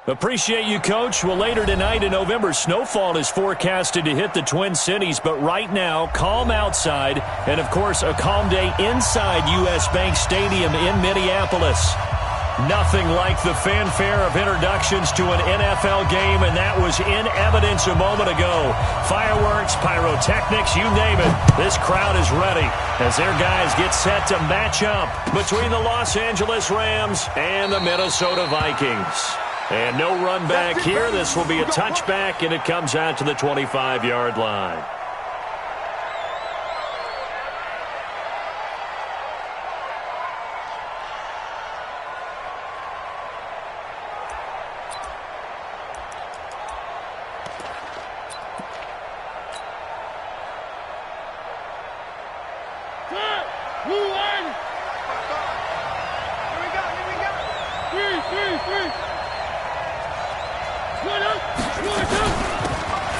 Appreciate you, Coach. Well, later tonight in November, snowfall is forecasted to hit the Twin Cities, but right now, calm outside, and, of course, a calm day inside U.S. Bank Stadium in Minneapolis. Nothing like the fanfare of introductions to an NFL game, and that was in evidence a moment ago. Fireworks, pyrotechnics, you name it. This crowd is ready as their guys get set to match up between the Los Angeles Rams and the Minnesota Vikings. And no run back here. This will be a touchback, and it comes out to the 25-yard line.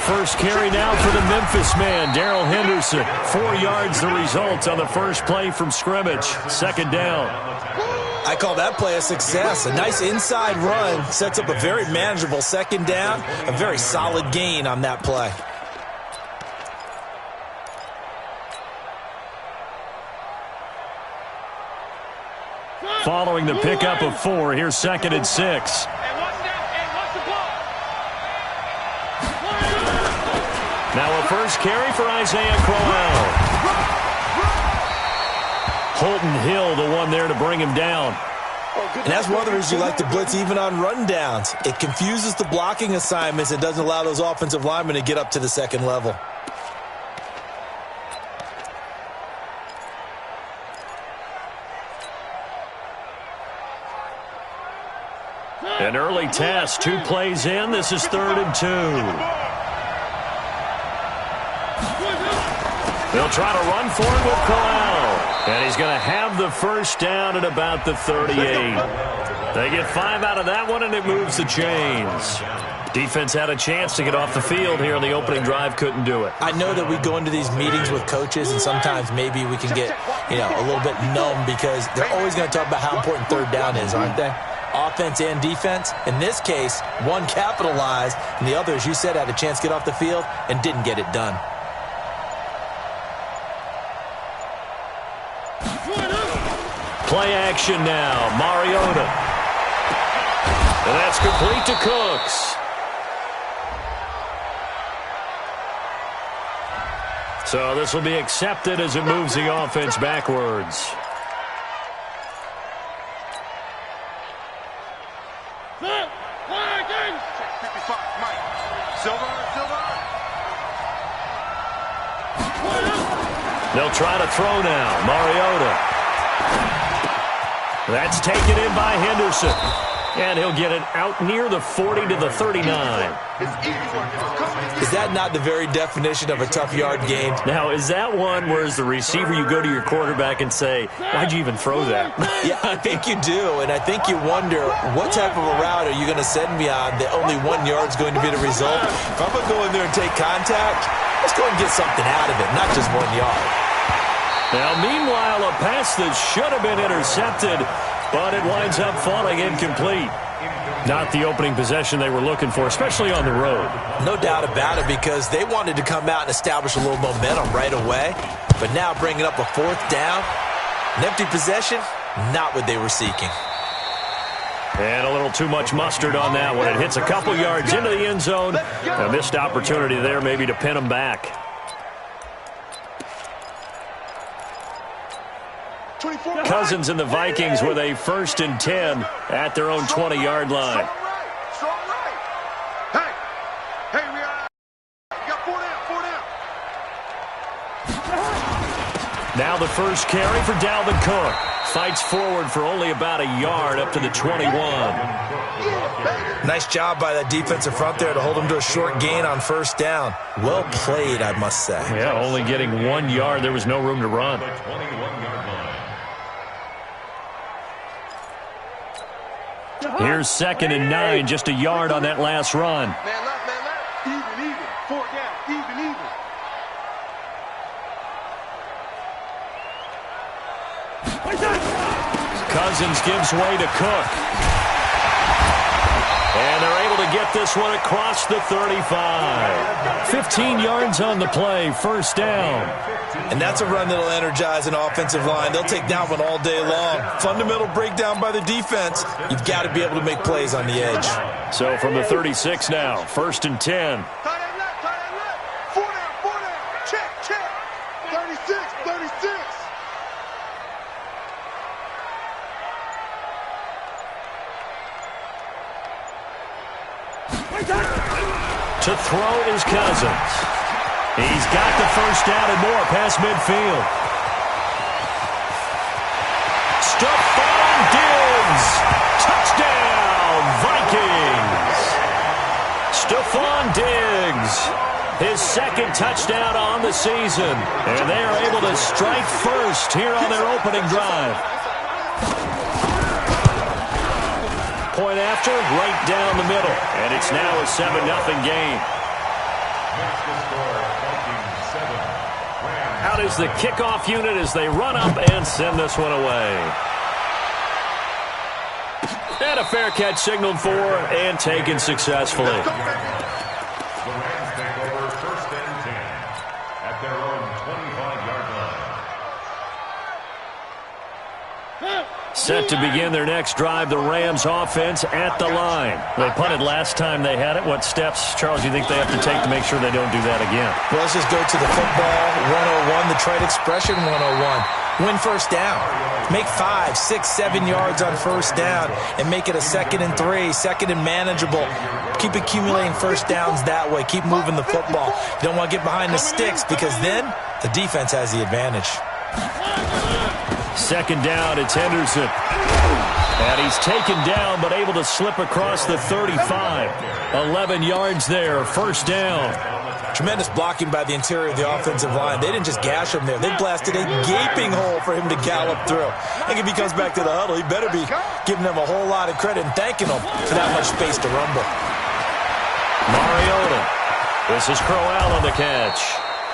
First carry now for the Memphis man, Darrell Henderson. 4 yards the result on the first play from scrimmage. Second down. I call that play a success. A nice inside run sets up a very manageable second down. A very solid gain on that play. Following the pickup of 4, here's 2nd and 6. Now a first carry for Isaiah Crowell. Holton Hill, the one there to bring him down. And that's one of the reasons you like to blitz even on rundowns. It confuses the blocking assignments and doesn't allow those offensive linemen to get up to the second level. An early test, 2 plays in. This is 3rd and 2. They'll try to run for it with Crowell. And he's going to have the first down at about the 38. They get 5 out of that one, and it moves the chains. Defense had a chance to get off the field here in the opening drive, couldn't do it. I know that we go into these meetings with coaches, and sometimes maybe we can get, a little bit numb because they're always going to talk about how important third down is, aren't they? Offense and defense. In this case, one capitalized, and the other, as you said, had a chance to get off the field and didn't get it done. Play action now, Mariota. And that's complete to Cooks. So this will be accepted as it moves the offense backwards. They'll try to throw now, Mariota. That's taken in by Henderson. And he'll get it out near the 40 to the 39. Is that not the very definition of a tough yard gain? Now, is that one where as the receiver you go to your quarterback and say, why'd you even throw that? Yeah, I think you do. And I think you wonder, what type of a route are you going to send me on that only 1 yard's going to be the result? If I'm going to go in there and take contact, let's go and get something out of it, not just 1 yard. Now, meanwhile, a pass that should have been intercepted, but it winds up falling incomplete. Not the opening possession they were looking for, especially on the road. No doubt about it, because they wanted to come out and establish a little momentum right away. But now bringing up a 4th down, an empty possession, not what they were seeking. And a little too much mustard on that one. It hits a couple yards into the end zone. A missed opportunity there maybe to pin them back. Cousins and the Vikings with a 1st and 10 at their own 20-yard line. Now the first carry for Dalvin Cook. Fights forward for only about a yard up to the 21. Nice job by that defensive front there to hold him to a short gain on 1st down. Well played, I must say. Yeah, only getting 1 yard. There was no room to run. Here's 2nd and 9, just a yard on that last run. Man left, even, 4 down, even. Cousins gives way to Cook. And they're able to get this one across the 35. 15 yards on the play, first down. And that's a run that'll energize an offensive line. They'll take that one all day long. Fundamental breakdown by the defense. You've got to be able to make plays on the edge. So from the 36 now, first and 10. Four down. Check. 36. To throw is Cousins. He's got the first down and more past midfield. Stephon Diggs. Touchdown, Vikings. Stephon Diggs. His second touchdown on the season. And they are able to strike first here on their opening drive. Point after, right down the middle. And it's now a 7-0 game. Out is the kickoff unit as they run up and send this one away. And a fair catch signaled for and taken successfully. The Rams take over first and 10 at their own 25-yard line. Set to begin their next drive, the Rams offense at the line. They punted last time they had it. What steps, Charles, do you think they have to take to make sure they don't do that again? Well, let's just go to the football 101, the trade expression 101. Win first down. Make 5, 6, 7 yards on first down and make it a 2nd and 3, second and manageable. Keep accumulating first downs that way. Keep moving the football. You don't want to get behind the sticks because then the defense has the advantage. Second down, it's Henderson. And he's taken down but able to slip across the 35. 11 yards there, first down. Tremendous blocking by the interior of the offensive line. They didn't just gash him there. They blasted a gaping hole for him to gallop through. I think if he comes back to the huddle, he better be giving them a whole lot of credit and thanking them for that much space to rumble. Mariota. This is Crowell on the catch.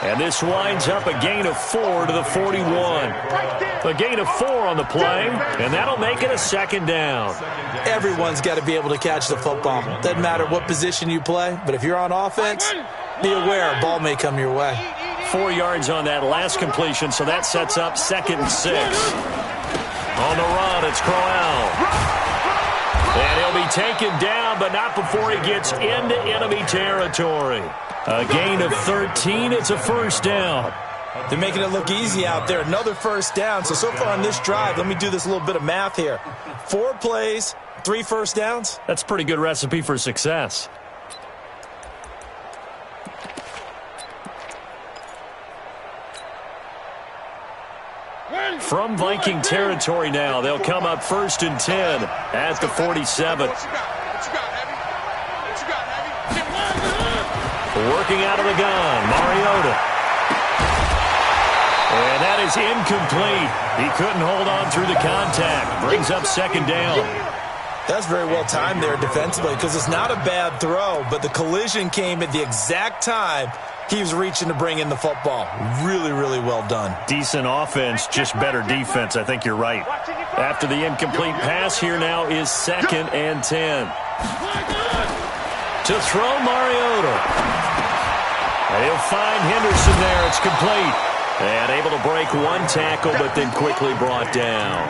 And this winds up a gain of 4 to the 41. A gain of 4 on the play, and that'll make it a second down. Everyone's got to be able to catch the football. Doesn't matter what position you play, but if you're on offense, be aware a ball may come your way. 4 yards on that last completion, so that sets up 2nd and 6. On the run, it's Crowell. And he'll be taken down, but not before he gets into enemy territory. A gain of 13. It's a first down. They're making it look easy out there. Another first down. So far on this drive, let me do this little bit of math here. 4 plays, 3 first downs. That's a pretty good recipe for success. From Viking territory now, they'll come up first and 10 at the 47. Working out of the gun, Mariota. And that is incomplete. He couldn't hold on through the contact. Brings up second down. That's very well timed there defensively because it's not a bad throw, but the collision came at the exact time he was reaching to bring in the football. Really, really well done. Decent offense, just better defense. I think you're right. After the incomplete pass, here now is 2nd and 10. To throw, Mariota. He'll find Henderson there. It's complete. And able to break one tackle, but then quickly brought down.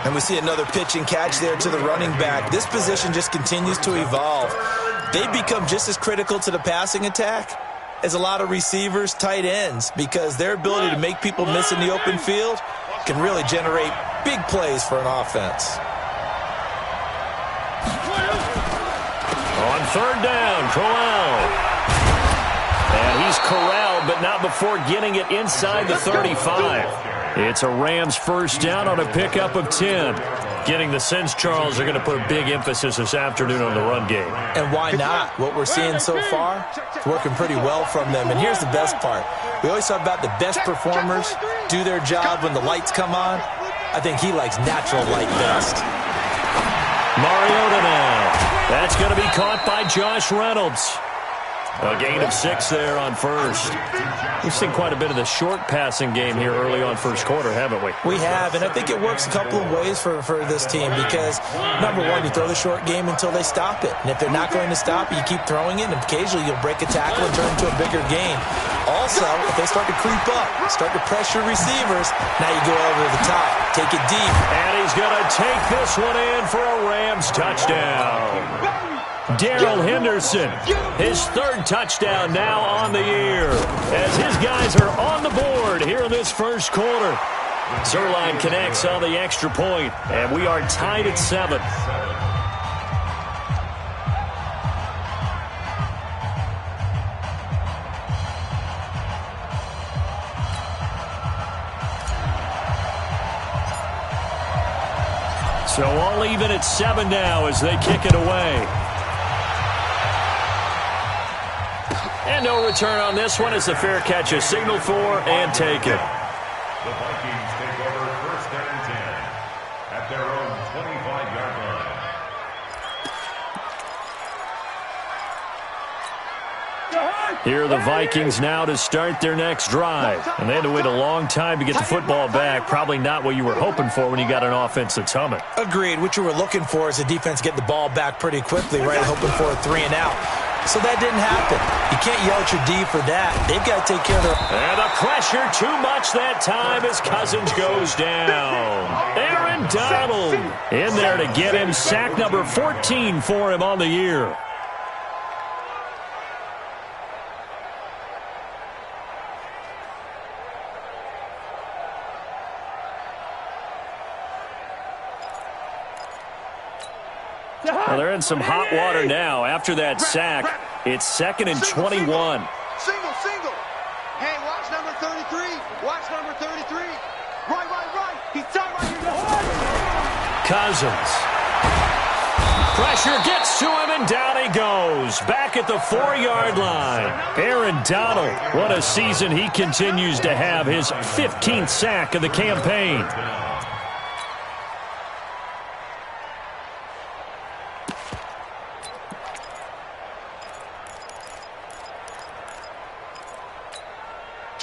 And we see another pitch and catch there to the running back. This position just continues to evolve. They become just as critical to the passing attack as a lot of receivers, tight ends, because their ability to make people miss in the open field can really generate big plays for an offense. On third down, Crowell. And he's corralled, but not before getting it inside the 35. It's a Rams first down on a pickup of 10. Getting the sense, Charles, are going to put a big emphasis this afternoon on the run game. And why not? What we're seeing so far is working pretty well from them. And here's the best part. We always talk about the best performers do their job when the lights come on. I think he likes natural light best. Mariota now. That's going to be caught by Josh Reynolds. A gain of 6 there on first. We've seen quite a bit of the short passing game here early on first quarter, haven't we? We have, and I think it works a couple of ways for this team because, number one, you throw the short game until they stop it. And if they're not going to stop it, you keep throwing it, and occasionally you'll break a tackle and turn it into a bigger gain. Also, if they start to creep up, start to pressure receivers, now you go over the top. Take it deep. And he's going to take this one in for a Rams touchdown. Darrell Henderson, his 3rd touchdown now on the year, as his guys are on the board here in this first quarter. Zerline connects on the extra point, and we are tied at 7. So all even at 7 now as they kick it away. And no return on this one as the fair catch is signaled for and taken. The Vikings take over 1st and 10 at their own 25-yard line. Here are the Vikings now to start their next drive. And they had to wait a long time to get the football back. Probably not what you were hoping for when you got an offense that's humming. Agreed. What you were looking for is the defense get the ball back pretty quickly, right? Hoping for a 3 and out. So that didn't happen. You can't yell at your D for that. They've got to take care of their... And the pressure too much that time as Cousins goes down. Aaron Donald in there to get him. Sack number 14 for him on the year. Well, they're in some hot water now after that sack. It's 2nd and 21. Single. Hey, watch number 33. Watch number 33. Right. He's tight right here. Cousins. Pressure gets to him, and down he goes. Back at the 4-yard line. Aaron Donald, what a season he continues to have. His 15th sack of the campaign.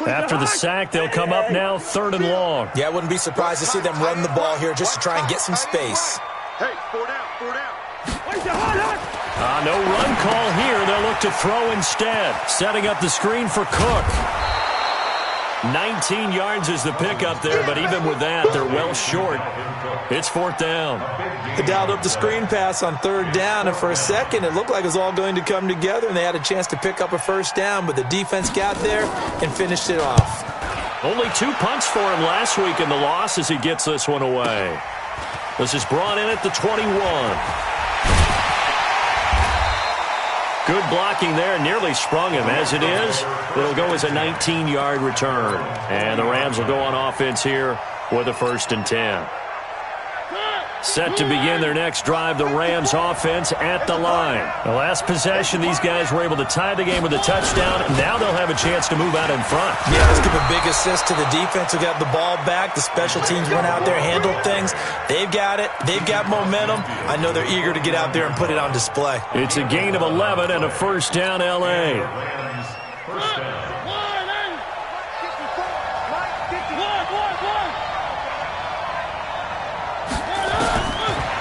After the sack, they'll come up now 3rd and long. Yeah, I wouldn't be surprised to see them run the ball here just to try and get some space. Hey, 4 down. No run call here. They'll look to throw instead. Setting up the screen for Cook. 19 yards is the pickup there, but even with that, they're well short. It's 4th down. They dialed up the screen pass on 3rd down, and for a second, it looked like it was all going to come together, and they had a chance to pick up a 1st down, but the defense got there and finished it off. Only 2 punts for him last week in the loss as he gets this one away. This is brought in at the 21. Good blocking there, nearly sprung him. As it is, it'll go as a 19-yard return. And the Rams will go on offense here with a 1st and 10. Set to begin their next drive, the Rams offense at the line. The last possession, these guys were able to tie the game with a touchdown. Now they'll have a chance to move out in front. Yeah, let's give a big assist to the defense who got the ball back. The special teams went out there, handled things. They've got it. They've got momentum. I know they're eager to get out there and put it on display. It's a gain of 11 and a 1st down, L.A. Rams, 1st down.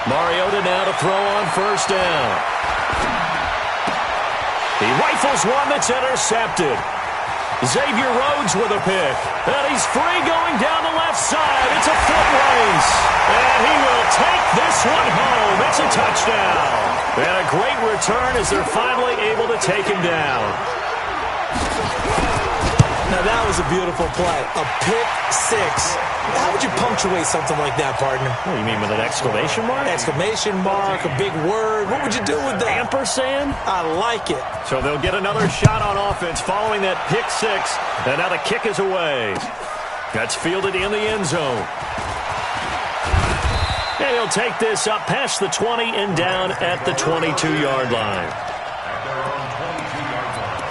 Mariota now to throw on 1st down. He rifles one that's intercepted. Xavier Rhodes with a pick. And he's free going down the left side. It's a foot race. And he will take this one home. It's a touchdown. And a great return as they're finally able to take him down. Now that was a beautiful play. A pick 6. How would you punctuate something like that, partner? What do you mean, with an exclamation mark? Exclamation mark, a big word. What would you do with that? Ampersand? I like it. So they'll get another shot on offense following that pick 6. And now the kick is away. That's fielded in the end zone. And he'll take this up past the 20 and down at the 22-yard line. At their own 22-yard line.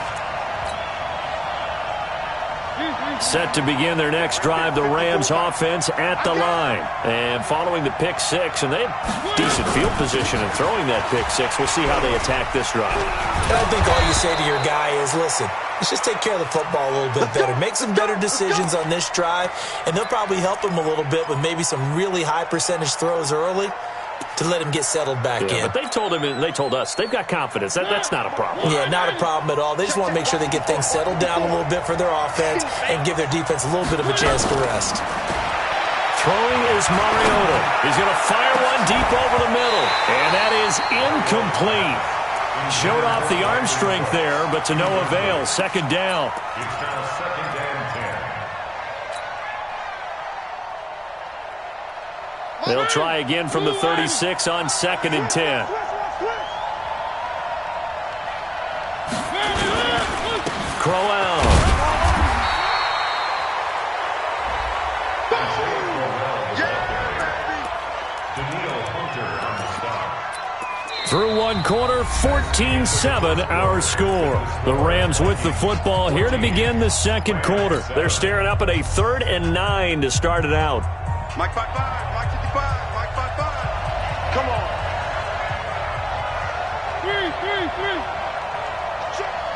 Set to begin their next drive, the Rams offense at the line. And following the pick six, and they have decent field position in throwing that pick six. We'll see how they attack this drive. And I think all you say to your guy is, listen, let's just take care of the football a little bit better. Make some better decisions on this drive, and they'll probably help him a little bit with maybe some really high percentage throws early to let him get settled back in. But they told him, and they told us, they've got confidence. That's not a problem. Yeah, not a problem at all. They just want to make sure they get things settled down a little bit for their offense and give their defense a little bit of a chance to rest. Throwing is Mariota. He's going to fire one deep over the middle, and that is incomplete. Showed off the arm strength there, but to no avail. Second down. It's now second and 10. They'll try again from the 36 on second and 10. Crowell. Through one quarter, 14-7 our score. The Rams with the football here to begin the second quarter. They're staring up at a 3rd and 9 to start it out. Mike 5-5, Mike 55, Mike 5-5. Come on.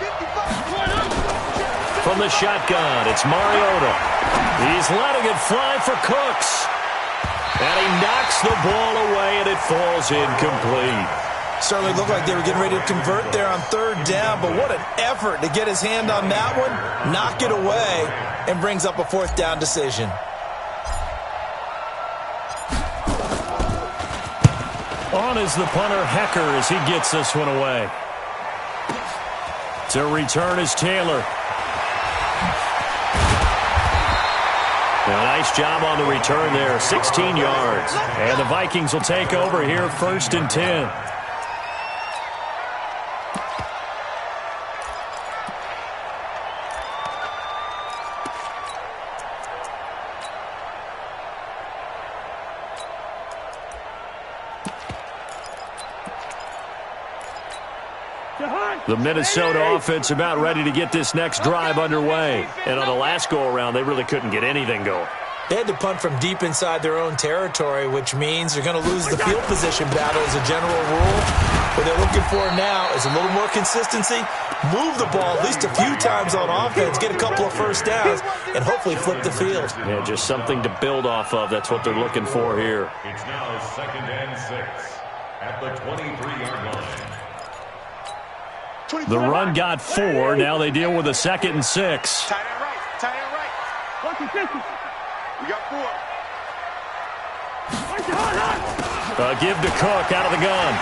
55. From the shotgun, it's Mariota. He's letting it fly for Cooks. And he knocks the ball away, and it falls incomplete. Certainly looked like they were getting ready to convert there on 3rd down, but what an effort to get his hand on that one, knock it away, and brings up a 4th down decision. On is the punter, Hecker, as he gets this one away. To return is Taylor. A nice job on the return there, 16 yards. And the Vikings will take over here, 1st and 10. The Minnesota offense about ready to get this next drive underway. And on the last go-around, they really couldn't get anything going. They had to punt from deep inside their own territory, which means they're going to lose the field position battle as a general rule. What they're looking for now is a little more consistency, move the ball at least a few times on offense, get a couple of first downs, and hopefully flip the field. Yeah, just something to build off of. That's what they're looking for here. It's now 2nd and 6 at the 23-yard line. The run got 4. Now they deal with a 2nd and 6. Tight end right. Tight end right. We got 4. Give to Cook out of the gun.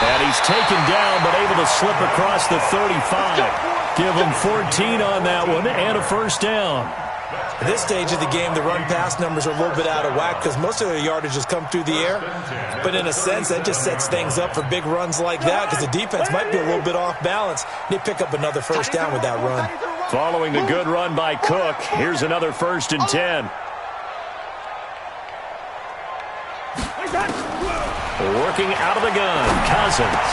And he's taken down, but able to slip across the 35. Give him 14 on that one and a 1st down. At this stage of the game, the run-pass numbers are a little bit out of whack because most of their yardage has come through the air. But in a sense, that just sets things up for big runs like that because the defense might be a little bit off balance. They pick up another 1st down with that run. Following the good run by Cook, here's another 1st and 10. Working out of the gun, Cousins.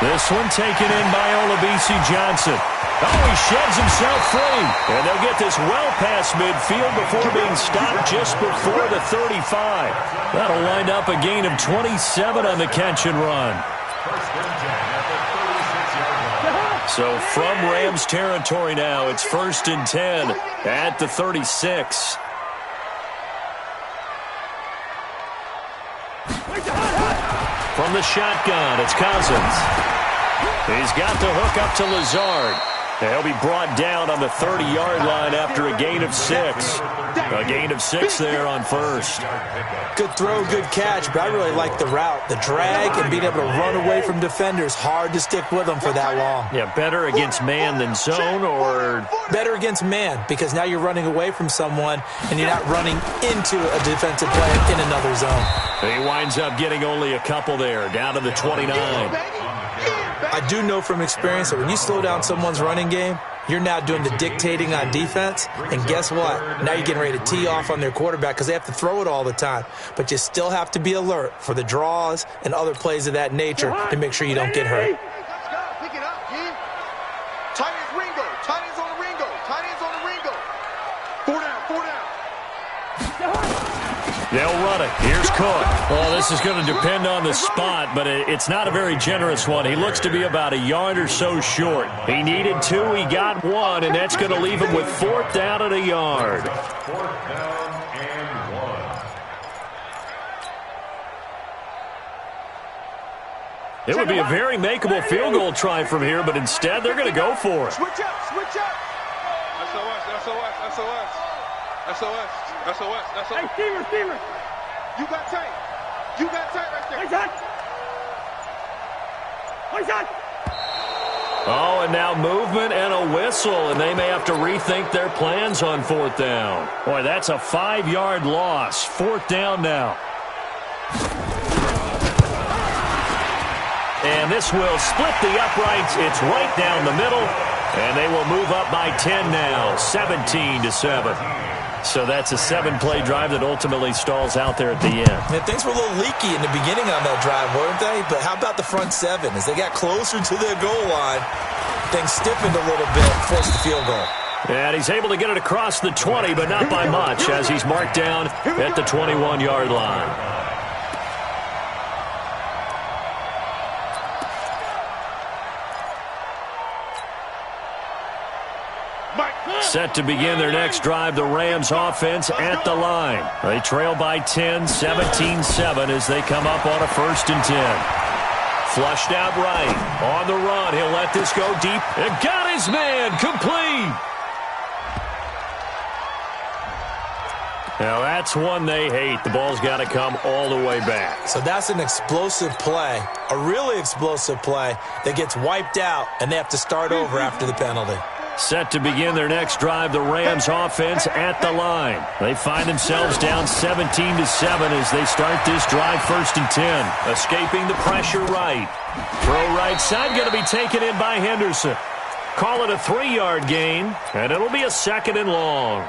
This one taken in by Olabisi Johnson. Oh, he sheds himself free. And they'll get this well past midfield before being stopped just before the 35. That'll wind up a gain of 27 on the catch and run. So from Rams territory now, it's 1st and 10 at the 36. From the shotgun, it's Cousins. He's got the hook up to Lazard. He'll be brought down on the 30-yard line after a gain of 6. A gain of 6 there on 1st. Good throw, good catch, but I really like the route. The drag and being able to run away from defenders. Hard to stick with them for that long. Yeah, better against man than zone, or? Better against man, because now you're running away from someone and you're not running into a defensive player in another zone. He winds up getting only a couple there, down to the 29. I do know from experience that when you slow down someone's running game, you're now doing the dictating on defense. And guess what? Now you're getting ready to tee off on their quarterback because they have to throw it all the time. But you still have to be alert for the draws and other plays of that nature to make sure you don't get hurt. Tight ends Ringo. Tight ends on the Ringo. Tight ends on the Ringo. 4 down, 4 down. They'll run it. Here's Cook. Well, this is going to depend on the spot, but it's not a very generous one. He looks to be about a yard or so short. He needed 2. He got 1, and that's going to leave him with 4th down and a yard. 4th down and 1. It would be a very makeable field goal try from here, but instead they're going to go for it. Switch up, switch up. SOS, SOS, SOS. SOS, SOS, SOS. Hey, Steamer. You got tight. You got tight right there. What's that? Oh, and now movement and a whistle, and they may have to rethink their plans on 4th down. Boy, that's a 5-yard loss. 4th down now. And this will split the uprights. It's right down the middle, and they will move up by 10 now, 17-7. So that's a 7-play drive that ultimately stalls out there at the end. Yeah, things were a little leaky in the beginning on that drive, weren't they? But how about the front 7? As they got closer to their goal line, things stiffened a little bit, forced the field goal. And he's able to get it across the 20, but not by much, as he's marked down at the 21-yard line. Set to begin their next drive, the Rams offense at the line. They trail by 10, 17-7 as they come up on a 1st and 10. Flushed out right. On the run, he'll let this go deep. And got his man, complete. Now that's one they hate. The ball's got to come all the way back. So that's an explosive play, a really explosive play that gets wiped out, and they have to start over after the penalty. Set to begin their next drive, the Rams offense at the line. They find themselves down 17-7 as they start this drive 1st and 10. Escaping the pressure right. Throw right side, going to be taken in by Henderson. Call it a 3-yard gain, and it'll be a 2nd and long.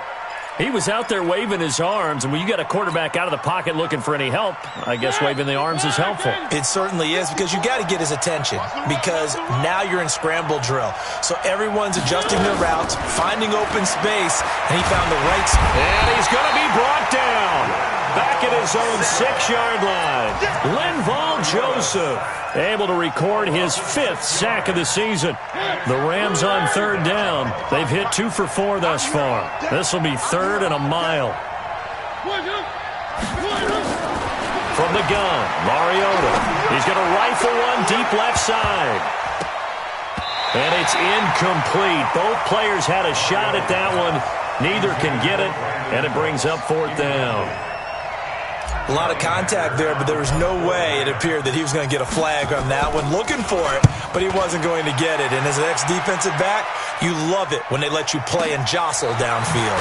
He was out there waving his arms, and when you got a quarterback out of the pocket looking for any help, I guess waving the arms is helpful. It certainly is, because you got to get his attention, because now you're in scramble drill. So everyone's adjusting their routes, finding open space, and he found the right spot. And he's going to be brought down back at his own 6-yard line. Linval Joseph able to record his 5th sack of the season. The Rams on 3rd down. They've hit 2 for 4 thus far. This will be 3rd and a mile. From the gun, Mariota. He's going to rifle one deep left side. And it's incomplete. Both players had a shot at that one. Neither can get it, and it brings up 4th down. A lot of contact there, but there was no way it appeared that he was going to get a flag on that one. Looking for it, but he wasn't going to get it. And as an ex-defensive back, you love it when they let you play and jostle downfield.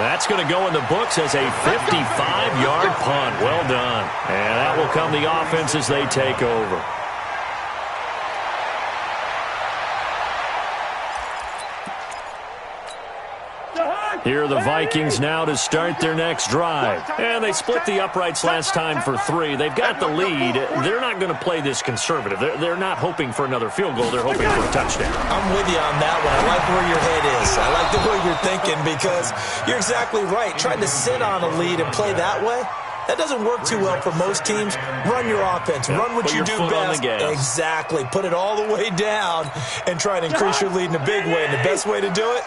That's going to go in the books as a 55-yard punt. Well done. And that will come the offense as they take over. Here are the Vikings now to start their next drive. And they split the uprights last time for 3. They've got the lead. They're not going to play this conservative. They're not hoping for another field goal. They're hoping for a touchdown. I'm with you on that one. I like where your head is. I like the way you're thinking, because you're exactly right. Trying to sit on a lead and play that way, that doesn't work too well for most teams. Run your offense. Run what you do best. Exactly. Put it all the way down and try and increase your lead in a big way. And the best way to do it,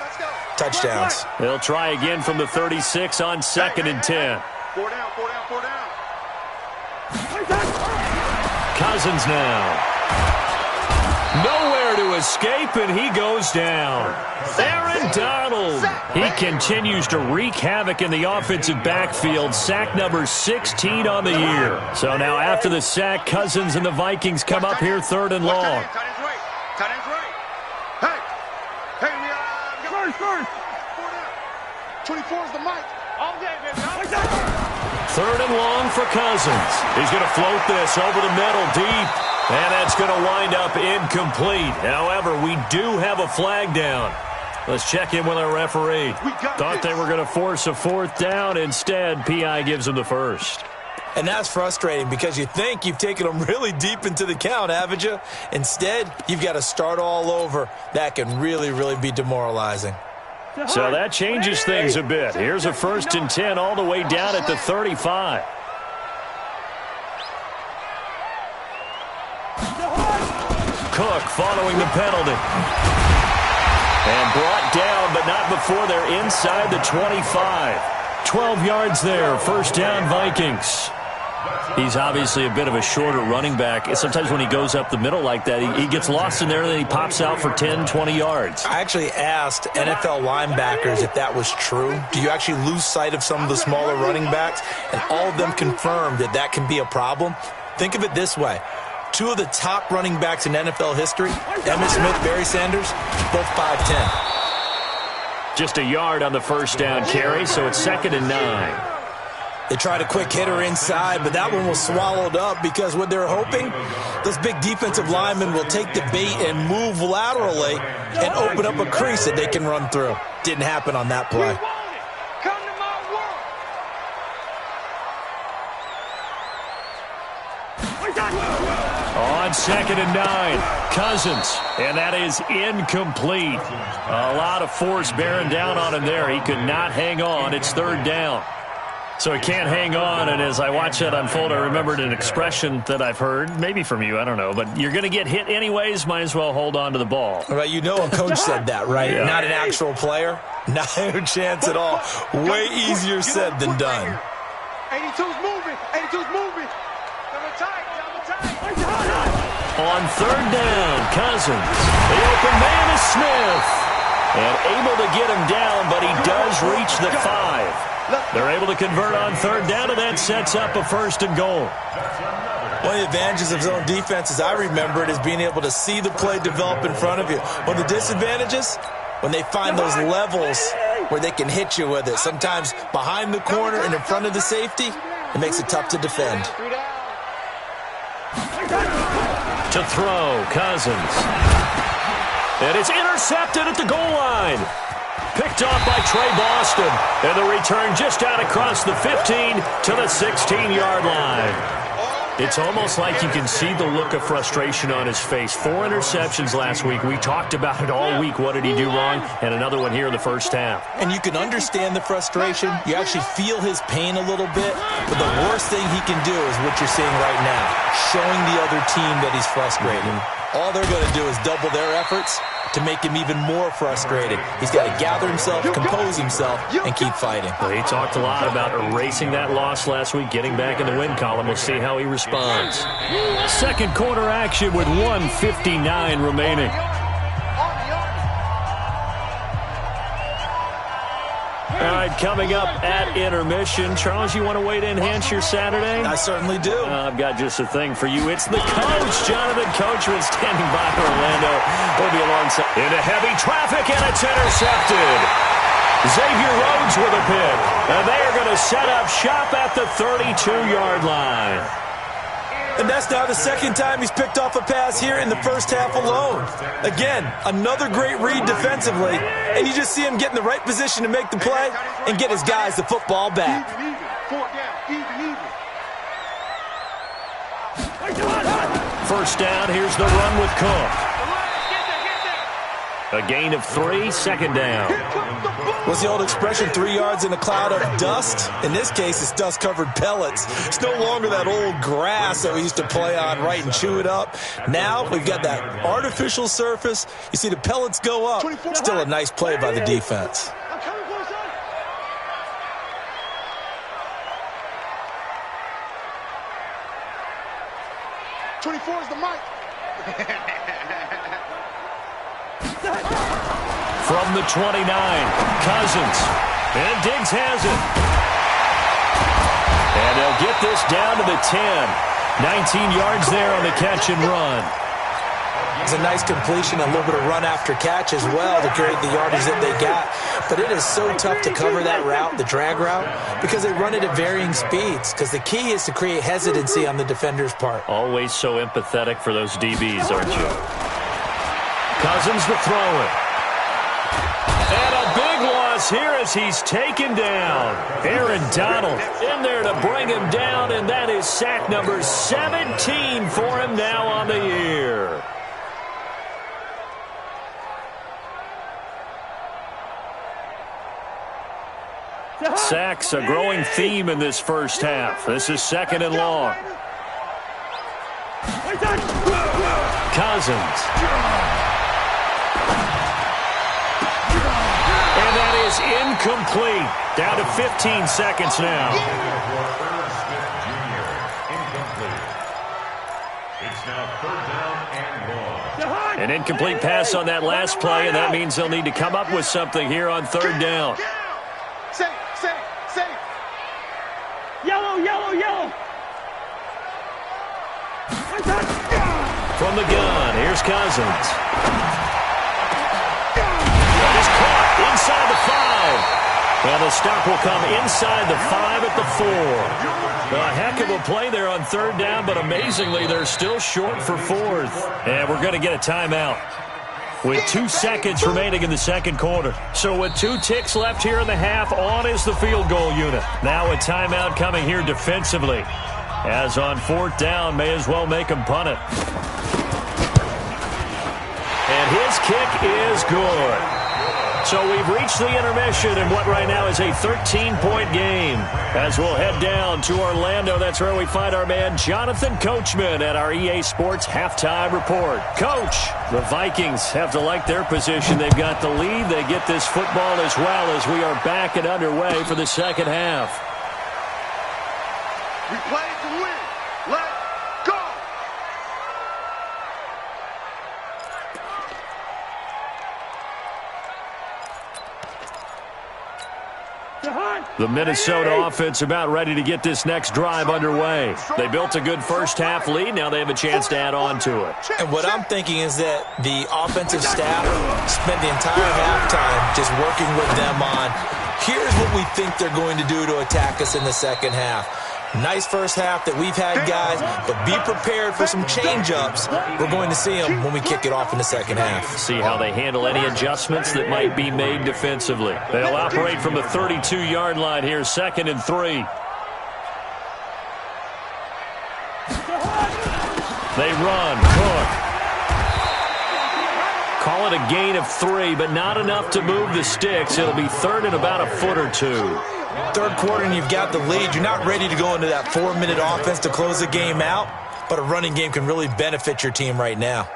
touchdowns. They'll try again from the 36 on 2nd and 10. 4 down, 4 down, 4 down. Cousins now. Nowhere to escape, and he goes down. Aaron Donald. He continues to wreak havoc in the offensive backfield. Sack number 16 on the year. So now after the sack, Cousins and the Vikings come up here 3rd and long. Tight ends right. Tight ends right. Hey, we first. 4 down. 24 is the mic. All day, baby. 3rd and long for Cousins. He's going to float this over the middle deep. And that's going to wind up incomplete. However, we do have a flag down. Let's check in with our referee. Thought they were going to force a 4th down. Instead, P.I. gives him the first. And that's frustrating because you think you've taken them really deep into the count, haven't you? Instead, you've got to start all over. That can really, really be demoralizing. So that changes things a bit. Here's a 1st and 10 all the way down at the 35. Cook following the penalty. And brought down, but not before they're inside the 25. 12 yards there, 1st down Vikings. He's obviously a bit of a shorter running back. Sometimes when he goes up the middle like that, he gets lost in there and then he pops out for 10, 20 yards. I actually asked NFL linebackers if that was true. Do you actually lose sight of some of the smaller running backs? And all of them confirmed that that can be a problem. Think of it this way. 2 of the top running backs in NFL history, Emmitt Smith, Barry Sanders, both 5'10". Just a yard on the 1st down carry, so it's 2nd and 9. They tried a quick hitter inside, but that one was swallowed up because what they're hoping, this big defensive lineman will take the bait and move laterally and open up a crease that they can run through. Didn't happen on that play. On 2nd and 9, Cousins, and that is incomplete. A lot of force bearing down on him there. He could not hang on. It's 3rd down. So he can't hang on, and as I watch that unfold, I remembered an expression that I've heard, maybe from you, I don't know, but you're going to get hit anyways, might as well hold on to the ball. Right, you know a coach said that, right? Yeah. Not an actual player. No chance at all. Way easier said than done. 82's moving. 82's moving. Number tight. On 3rd down, Cousins. The open man is Smith. And able to get him down, but he does reach the 5. They're able to convert on 3rd down, and that sets up a 1st and goal. One of the advantages of zone defense, as I remember it, is being able to see the play develop in front of you. One of the disadvantages, when they find those levels where they can hit you with it, sometimes behind the corner and in front of the safety, it makes it tough to defend. To throw, Cousins. And it's intercepted at the goal line. Picked off by Trey Boston. And the return just out across the 15 to the 16-yard line. It's almost like you can see the look of frustration on his face. 4 interceptions last week. We talked about it all week. What did he do wrong? And another one here in the 1st half. And you can understand the frustration. You actually feel his pain a little bit. But the worst thing he can do is what you're seeing right now, showing the other team that he's frustrated. All they're going to do is double their efforts to make him even more frustrated. He's got to gather himself, compose himself, and keep fighting. Well, he talked a lot about erasing that loss last week, getting back in the win column. We'll see how he responds. 2nd quarter action with 1:59 remaining. All right, coming up at intermission. Charles, you want a way to enhance your Saturday? I certainly do. I've got just a thing for you. It's the coach, Jonathan Coachman, standing by for Orlando. He'll be alongside into heavy traffic, and it's intercepted. Xavier Rhodes with a pick, and they are going to set up shop at the 32-yard line. And that's now the 2nd time he's picked off a pass here in the 1st half alone. Again, another great read defensively, and you just see him get in the right position to make the play and get his guys the football back. First down, here's the run with Cook. A gain of 3, 2nd down. What's the old expression, 3 yards in a cloud of dust? In this case, it's dust-covered pellets. It's no longer that old grass that we used to play on, right, and chew it up. Now we've got that artificial surface. You see the pellets go up. Still a nice play by the defense. Is the mic. From the 29, Cousins. And Diggs has it. And they'll get this down to the 10. 19 yards there on the catch and run. It's a nice completion, a little bit of run after catch as well to create the yardage that they got. But it is so tough to cover that route, the drag route, because they run it at varying speeds. Because the key is to create hesitancy on the defender's part. Always so empathetic for those DBs, aren't you? Cousins to throw it. And a big one across here as he's taken down. Aaron Donald in there to bring him down, and that is sack number 17 for him now on the year. Sacks, a growing theme in this first half. This is 2nd and long. Cousins. And that is incomplete. Down to 15 seconds now. It's now 3rd down and long. An incomplete pass on that last play, and that means they'll need to come up with something here on 3rd down. Safe. Yellow. From the gun, here's Cousins. That is caught inside the 5. And the stop will come inside the 5 at the 4. A heck of a play there on 3rd down, but amazingly, they're still short for 4th. And we're going to get a timeout with 2 seconds remaining in the 2nd quarter. So with 2 ticks left here in the half, on is the field goal unit. Now a timeout coming here defensively. As on 4th down, may as well make him punt it. And his kick is good. So we've reached the intermission in what right now is a 13-point game. As we'll head down to Orlando, that's where we find our man Jonathan Coachman at our EA Sports Halftime Report. Coach, the Vikings have to like their position. They've got the lead. They get this football as well as we are back and underway for the 2nd half. We play to win. Let's go. The Minnesota offense about ready to get this next drive underway. They built a good first-half lead. Now they have a chance to add on to it. And what I'm thinking is that the offensive staff spent the entire halftime just working with them on, here's what we think they're going to do to attack us in the 2nd half. Nice first half that we've had, guys, but be prepared for some change-ups. We're going to see them when we kick it off in the 2nd half. See how they handle any adjustments that might be made defensively. They'll operate from the 32-yard line here, 2nd and 3. They run. Cook. Call it a gain of 3, but not enough to move the sticks. It'll be 3rd and about a foot or 2. 3rd quarter and you've got the lead. You're not ready to go into that 4-minute offense to close the game out, but a running game can really benefit your team right now.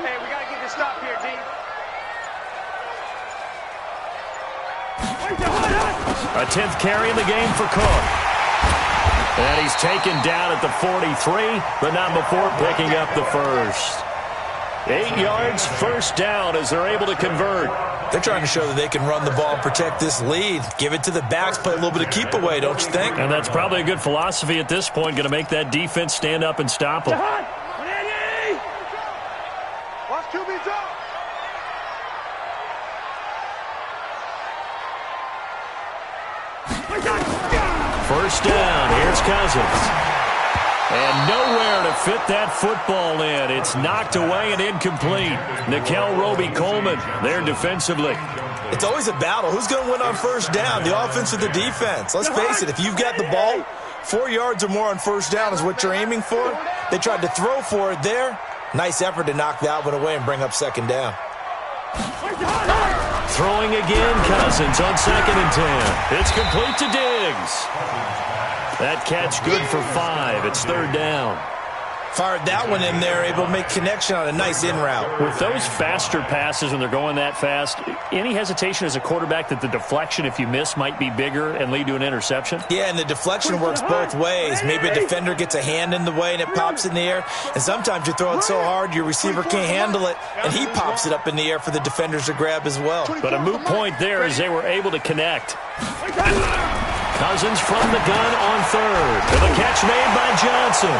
Hey, we got to get this stop here, D. A 10th carry in the game for Cook. And he's taken down at the 43, but not before picking up the first. 8 yards, 1st down as they're able to convert. They're trying to show that they can run the ball and protect this lead. Give it to the backs, play a little bit of keep away, don't you think? And that's probably a good philosophy at this point, going to make that defense stand up and stop them. Watch QB's up. First down, here's Cousins. And nowhere to fit that football in. It's knocked away and incomplete. Nickel Roby-Coleman there defensively. It's always a battle. Who's going to win on 1st down, the offense or the defense? Let's face it, if you've got the ball, 4 yards or more on 1st down is what you're aiming for. They tried to throw for it there. Nice effort to knock that one away and bring up 2nd down. Throwing again, Cousins on 2nd and 10. It's complete to Diggs. That catch good for 5. It's 3rd down. Fired that one in there, able to make connection on a nice in route. With those faster passes when they're going that fast, any hesitation as a quarterback that the deflection, if you miss, might be bigger and lead to an interception? Yeah, and the deflection works both ways. Maybe a defender gets a hand in the way and it pops in the air. And sometimes you throw it so hard your receiver can't handle it, and he pops it up in the air for the defenders to grab as well. But a moot point there as they were able to connect. Cousins from the gun on 3rd. And the catch made by Johnson.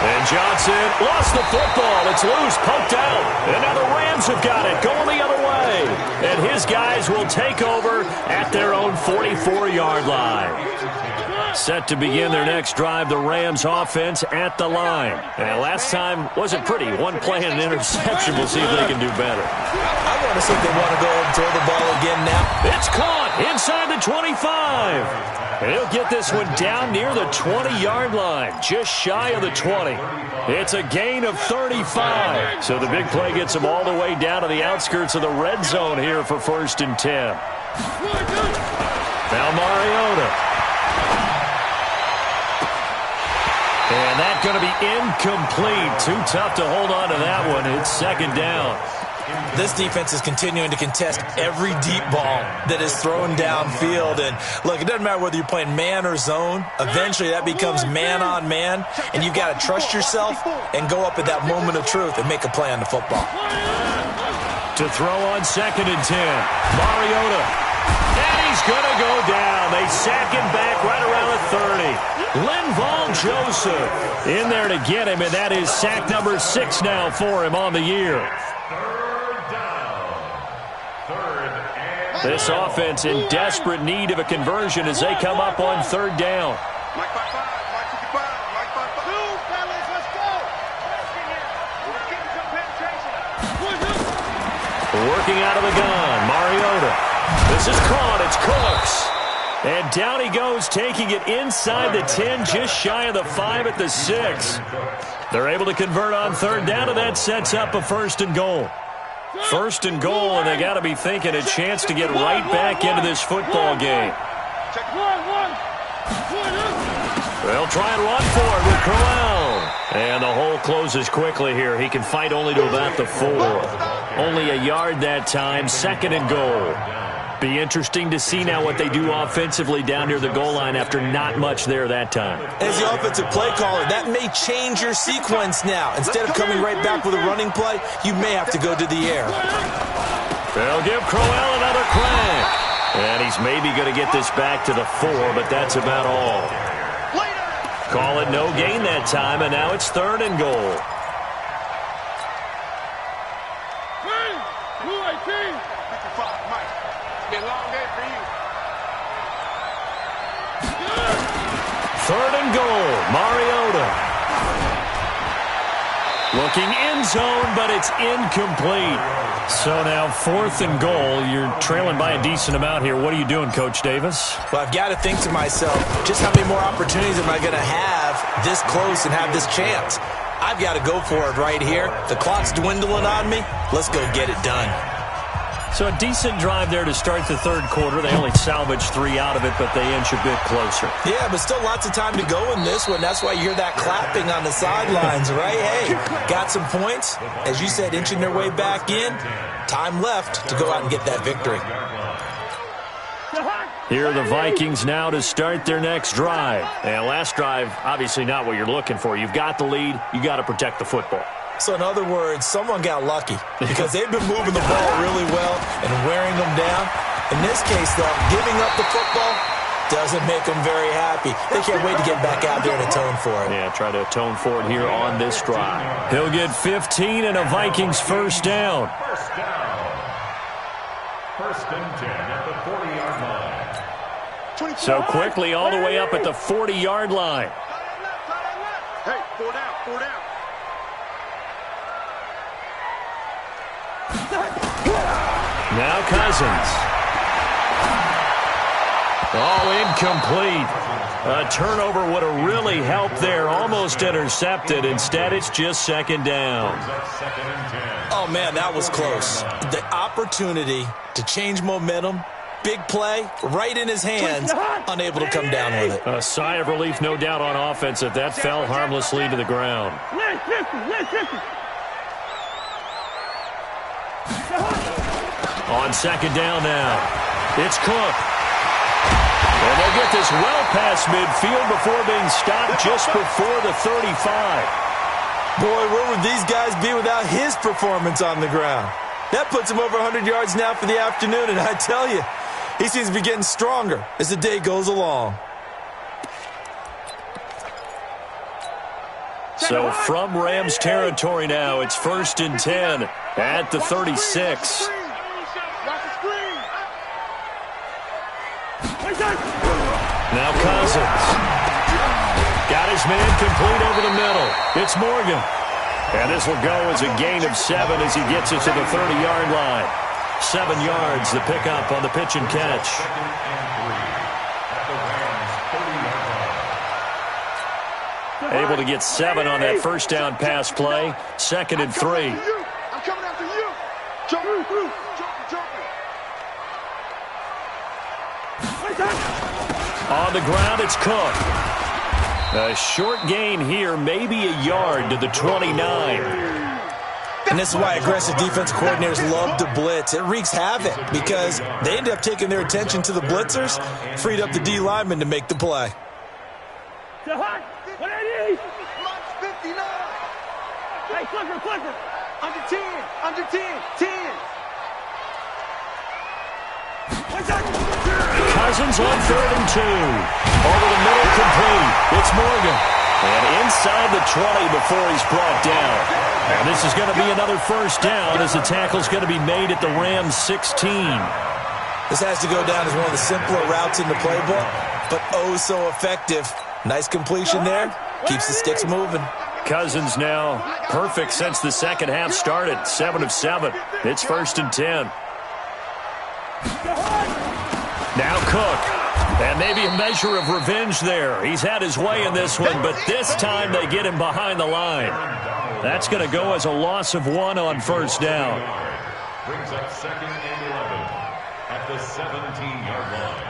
And Johnson lost the football. It's loose, poked out. And now the Rams have got it, going the other way. And his guys will take over at their own 44-yard line. Set to begin their next drive, the Rams offense at the line. And last time wasn't pretty. One play and an interception. We'll see if they can do better. I want to see if they want to go ahead and throw the ball again now. It's caught inside the 25. And he'll get this one down near the 20-yard line, just shy of the 20. It's a gain of 35. So the big play gets them all the way down to the outskirts of the red zone here for 1st and 10. Now Mariota. And that's going to be incomplete. Too tough to hold on to that one. It's 2nd down. This defense is continuing to contest every deep ball that is thrown downfield. And, look, it doesn't matter whether you're playing man or zone. Eventually that becomes man-on-man, and you've got to trust yourself and go up at that moment of truth and make a play on the football. To throw on 2nd and 10. Mariota. And he's going to go down. They sack him back right around the 30. Linval Joseph in there to get him, and that is sack number 6 now for him on the year. This offense in desperate need of a conversion as they come up on 3rd down. Mike 5-5, Mike 55, Mike 5-5. Move, fellas, let's go. We're getting some penetration. Working out of the gun, Mariota. This is caught, it's Cooks. And down he goes, taking it inside the 10, just shy of the 5 at the 6. They're able to convert on 3rd down, and that sets up a 1st and goal. 1st and goal, and they got to be thinking a chance to get right back into this football game. They'll try and run for it with Crowell. And the hole closes quickly here. He can fight only to about the 4. Only a yard that time, 2nd and goal. Be interesting to see now what they do offensively down near the goal line after not much there that time. As the offensive play caller, that may change your sequence now. Instead of coming right back with a running play, you may have to go to the air. They'll give Crowell another crack. And he's maybe going to get this back to the 4, but that's about all. Call it no gain that time, and now it's 3rd and goal. Third and goal, Mariota. Looking end zone, but it's incomplete. So now 4th and goal. You're trailing by a decent amount here. What are you doing, Coach Davis? Well, I've got to think to myself, just how many more opportunities am I going to have this close and have this chance? I've got to go for it right here. The clock's dwindling on me. Let's go get it done. So a decent drive there to start the 3rd quarter. They only salvaged 3 out of it, but they inch a bit closer. Yeah, but still lots of time to go in this one. That's why you hear that clapping on the sidelines, right? Hey, got some points. As you said, inching their way back in. Time left to go out and get that victory. Here are the Vikings now to start their next drive. And last drive, obviously not what you're looking for. You've got the lead. You got to protect the football. So in other words, someone got lucky because they've been moving the ball really well and wearing them down. In this case, though, giving up the football doesn't make them very happy. They can't wait to get back out there and atone for it. Yeah, try to atone for it here on this drive. He'll get 15 and a Vikings 1st down. 1st and 10 at the 40-yard line. So quickly all the way up at the 40-yard line. Hey, 4 down, 4 down. Now Cousins. Oh, incomplete. A turnover would have really helped there. Almost intercepted. Instead, it's just 2nd down. Oh, man, that was close. The opportunity to change momentum, big play, right in his hands, unable to come down with it. A sigh of relief, no doubt, on offense that that fell harmlessly to the ground. On 2nd down now, it's Cook. And they'll get this well past midfield before being stopped just before the 35. Boy, where would these guys be without his performance on the ground? That puts him over 100 yards now for the afternoon, and I tell you, he seems to be getting stronger as the day goes along. So from Rams territory now, it's 1st and 10 at the 36. Now Cousins. Got his man complete over the middle. It's Morgan. And this will go as a gain of 7 as he gets it to the 30-yard line. 7 yards, the pickup on the pitch and catch. Able to get 7 on that first down pass play. 2nd and 3. I'm coming after you. Jump through. On the ground, it's Cook. A short gain here, maybe a yard to the 29. And this is why aggressive defense coordinators love to blitz. It wreaks havoc because they end up taking their attention to the blitzers, freed up the D lineman to make the play. Mine's 59. Hey, clicker. Under 10. 10. Cousins on 3rd and 2. Over the middle, complete. It's Morgan. And inside the 20 before he's brought down. And this is going to be another first down as the tackle's going to be made at the Rams 16. This has to go down as one of the simpler routes in the playbook, but oh so effective. Nice completion there. Keeps the sticks moving. Cousins now perfect since the second half started. 7 of 7. It's 1st and 10. Now Cook. And maybe a measure of revenge there. He's had his way in this one, but this time they get him behind the line. That's going to go as a loss of 1 on first down. Brings up 2nd and 11 at the 17-yard line.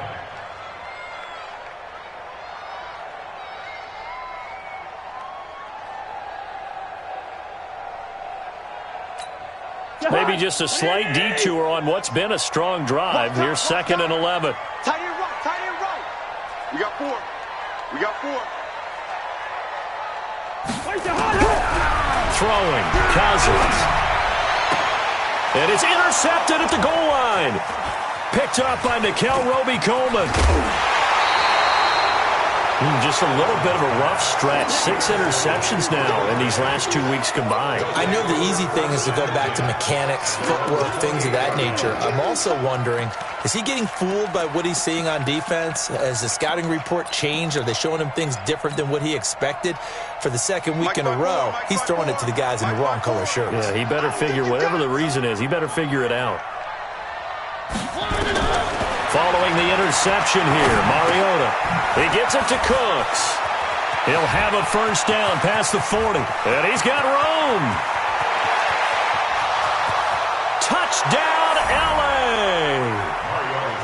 Maybe just a slight detour on what's been a strong drive. Here's 2nd and 11. Tight end right. We got 4. Throwing, Cousins. And it's intercepted at the goal line. Picked up by Nikel Roby-Coleman. Just a little bit of a rough stretch. 6 interceptions now in these last 2 weeks combined. I know the easy thing is to go back to mechanics, footwork, things of that nature. I'm also wondering, is he getting fooled by what he's seeing on defense? Has the scouting report changed? Are they showing him things different than what he expected? For the second week in a row, he's throwing it to the guys in the wrong color shirts. Yeah, he better figure, whatever the reason is, he better figure it out. Following the interception here, Mariota. He gets it to Cooks. He'll have a first down past the 40. And he's got room. Touchdown, L.A.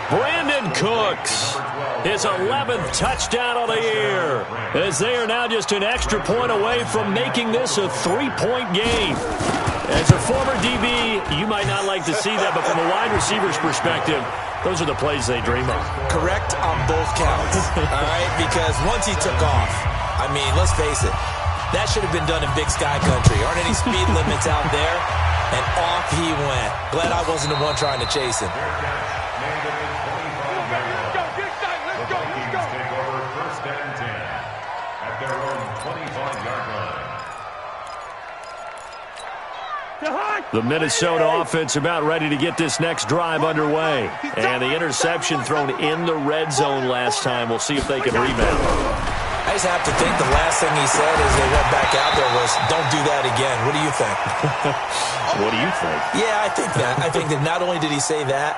Brandon Cooks. His 11th touchdown of the year. As they are now just an extra point away from making this a 3-point game. As a former DB, you might not like to see that, but from a wide receiver's perspective, those are the plays they dream of. Correct on both counts, all right? Because once he took off, I mean, let's face it, that should have been done in Big Sky Country. Aren't any speed limits out there? And off he went. Glad I wasn't the one trying to chase him. The Vikings take over 1st and 10 at their own 25-yard line. The Minnesota offense about ready to get this next drive underway. And the interception thrown in the red zone last time. We'll see if they can rebound. I just have to think the last thing he said as they went back out there was, don't do that again. What do you think? What do you think? Yeah, I think that. I think that not only did he say that,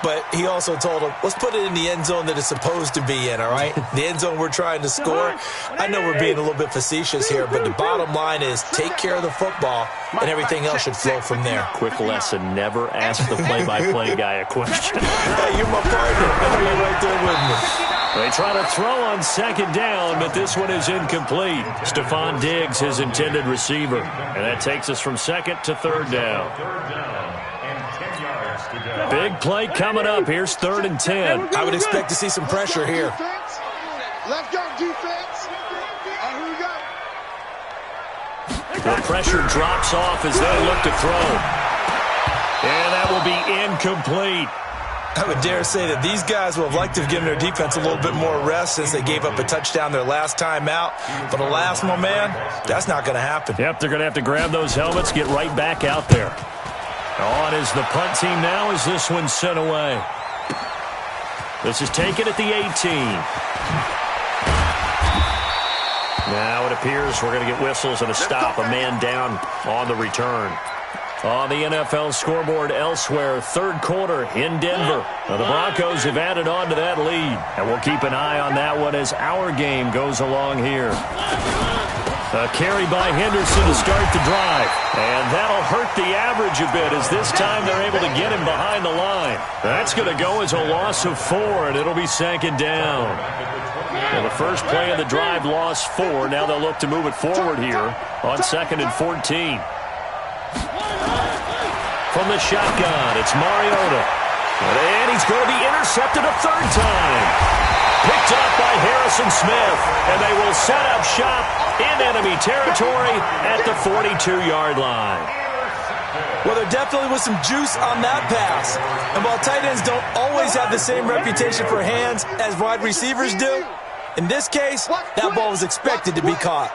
but he also told him, let's put it in the end zone that it's supposed to be in, all right? The end zone we're trying to score. I know we're being a little bit facetious here, but the bottom line is take care of the football, and everything else should flow from there. Quick lesson, never ask the play-by-play guy a question. Hey, you're my partner. I know you're right there with me. They try to throw on 2nd down, but this one is incomplete. Stephon Diggs, his intended receiver. And that takes us from 2nd to 3rd down. 3rd down and 10 yards to go. Big play coming up. Here's 3rd and 10. I would expect to see some pressure here. Let's go, defense. Here we go. The pressure drops off as they look to throw. And that will be incomplete. I would dare say that these guys will have liked to have given their defense a little bit more rest since they gave up a touchdown their last time out. But alas, my man, that's not going to happen. Yep, they're going to have to grab those helmets, get right back out there. On is the punt team now as this one's sent away. This is taken at the 18. Now it appears we're going to get whistles and a stop. A man down on the return. On the NFL scoreboard elsewhere, third quarter in Denver. Now the Broncos have added on to that lead. And we'll keep an eye on that one as our game goes along here. A carry by Henderson to start the drive. And that'll hurt the average a bit as this time they're able to get him behind the line. That's going to go as a loss of 4, and it'll be second down. Well, the first play of the drive lost 4. Now they'll look to move it forward here on 2nd and 14. From the shotgun, it's Mariota. And he's going to be intercepted a third time. Picked up by Harrison Smith. And they will set up shop in enemy territory at the 42-yard line. Well, there definitely was some juice on that pass. And while tight ends don't always have the same reputation for hands as wide receivers do, in this case, that ball was expected to be caught.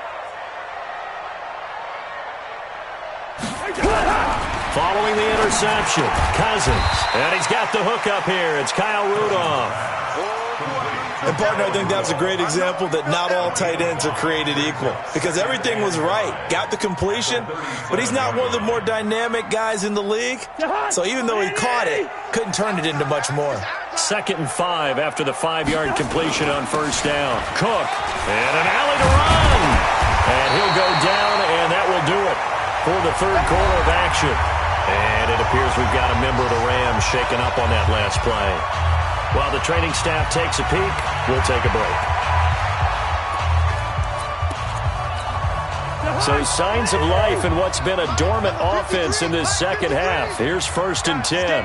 Following the interception, Cousins. And he's got the hook up here. It's Kyle Rudolph. And, partner, I think that's a great example that not all tight ends are created equal. Because everything was right. Got the completion, but he's not one of the more dynamic guys in the league. So even though he caught it, couldn't turn it into much more. 2nd and 5 after the 5-yard completion on first down. Cook. And an alley to run. And he'll go down, and that will do it for the third quarter of action. And it appears we've got a member of the Rams shaken up on that last play. While the training staff takes a peek, we'll take a break. So signs of life in what's been a dormant offense in this second half. Here's 1st and 10.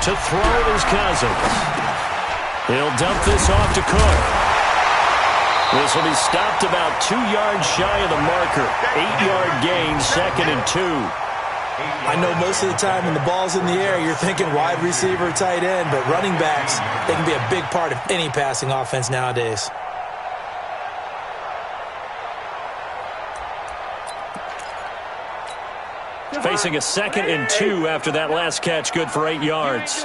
To throw it is Cousins. He'll dump this off to Cook. This will be stopped about 2 yards shy of the marker. 8-yard gain, 2nd and 2. I know most of the time when the ball's in the air, you're thinking wide receiver, tight end, but running backs, they can be a big part of any passing offense nowadays. Facing a 2nd and 2 after that last catch, good for 8 yards.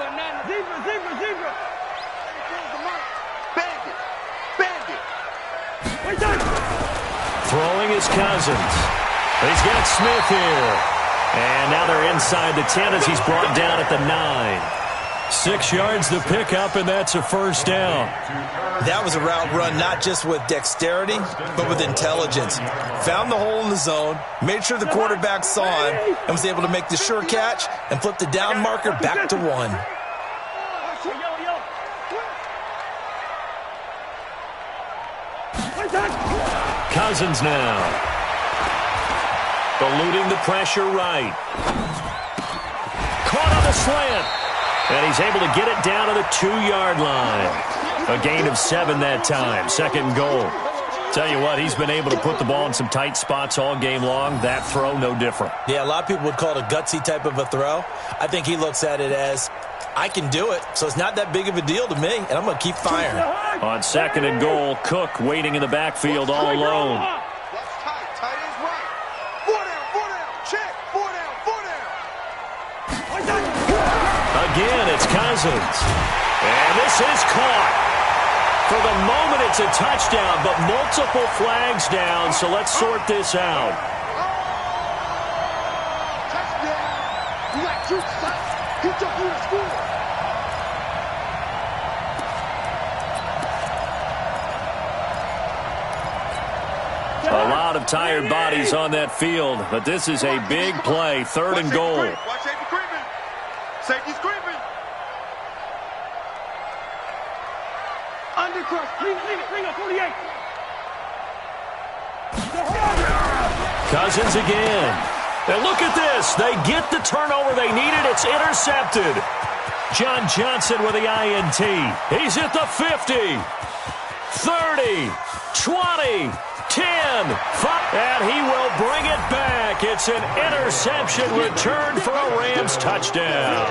Throwing is Cousins. He's got Smith here. And now they're inside the 10 as he's brought down at the 9. 6 yards to pick up, and that's a first down. That was a route run not just with dexterity, but with intelligence. Found the hole in the zone, made sure the quarterback saw him, and was able to make the sure catch and flip the down marker back to 1. Cousins now. Eluding the pressure right. Caught on the slant. And he's able to get it down to the 2-yard line. A gain of 7 that time. 2nd goal. Tell you what, he's been able to put the ball in some tight spots all game long. That throw, no different. Yeah, a lot of people would call it a gutsy type of a throw. I think he looks at it as, I can do it, so it's not that big of a deal to me, and I'm going to keep firing. On 2nd and goal, Cook waiting in the backfield all alone. Again, it's Cousins. And this is caught. For the moment, it's a touchdown, but multiple flags down, so let's sort this out. A lot of tired bodies on that field, but this is a big play, 3rd and goal. Safety's creeping. Undercross. Bring up 48. Cousins again. And look at this. They get the turnover they needed. It's intercepted. John Johnson with the INT. He's at the 50. 30, 20, 10, 5, and he will bring it back. It's an interception return for a Rams touchdown.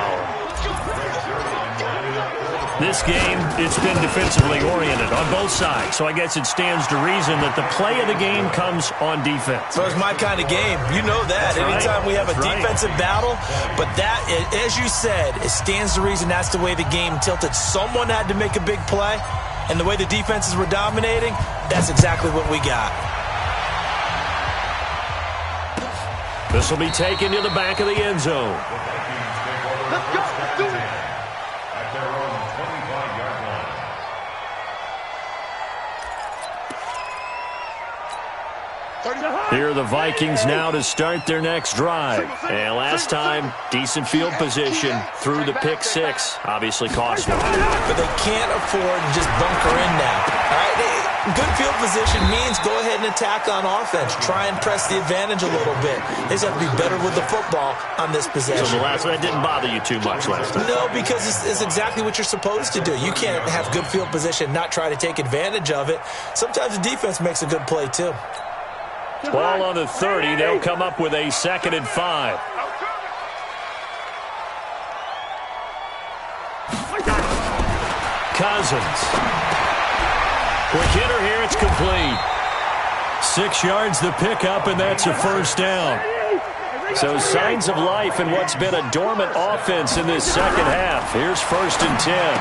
This game, it's been defensively oriented on both sides, so I guess it stands to reason that the play of the game comes on defense. So it's my kind of game. You know that. Anytime we have a defensive battle, but that, as you said, it stands to reason that's the way the game tilted. Someone had to make a big play, and the way the defenses were dominating, that's exactly what we got. This will be taken to the back of the end zone. Let's go. Let's do it. At their own 25-yard line. Here are the Vikings now to start their next drive. And last time, decent field position through the pick six. Obviously costly. But they can't afford to just bunker in now. All right? Good field position means go ahead and attack on offense. Try and press the advantage a little bit. They just have to be better with the football on this possession. So the last one didn't bother you too much last time? No, because it's exactly what you're supposed to do. You can't have good field position and not try to take advantage of it. Sometimes the defense makes a good play, too. Ball on the 30. They'll come up with a 2nd and 5. Cousins. Quick hitter here. It's complete. 6 yards the pickup, and that's a first down. So signs of life in what's been a dormant offense in this second half. Here's 1st and 10.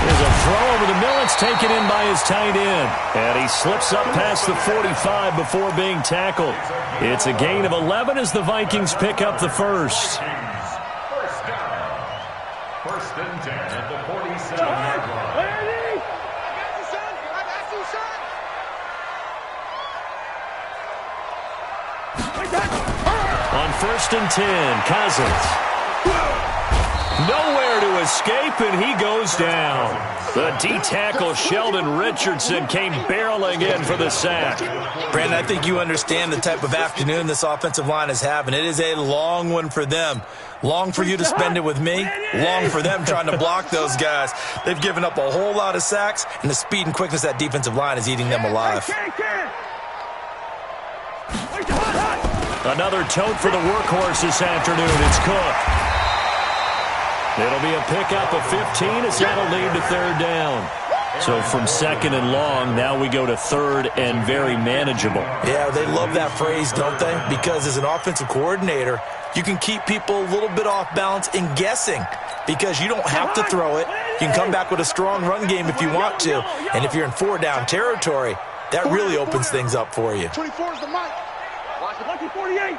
There's a throw over the middle. It's taken in by his tight end. And he slips up past the 45 before being tackled. It's a gain of 11 as the Vikings pick up the first. First down. 1st and 10 at the 47-yard line. On 1st and 10, Cousins. Nowhere to escape, and he goes down. The D-tackle Sheldon Richardson came barreling in for the sack. Brandon, I think you understand the type of afternoon this offensive line is having. It is a long one for them. Long for you to spend it with me. Long for them trying to block those guys. They've given up a whole lot of sacks, and the speed and quickness of that defensive line is eating them alive. Another tote for the workhorse this afternoon. It's Cook. It'll be a pickup of 15 as that'll lead to 3rd down. So from 2nd and long, now we go to 3rd and very manageable. Yeah, they love that phrase, don't they? Because as an offensive coordinator, you can keep people a little bit off balance and guessing because you don't have to throw it. You can come back with a strong run game if you want to. And if you're in 4-down territory, that really opens things up for you. 24 is the mic. Watch the lucky 48.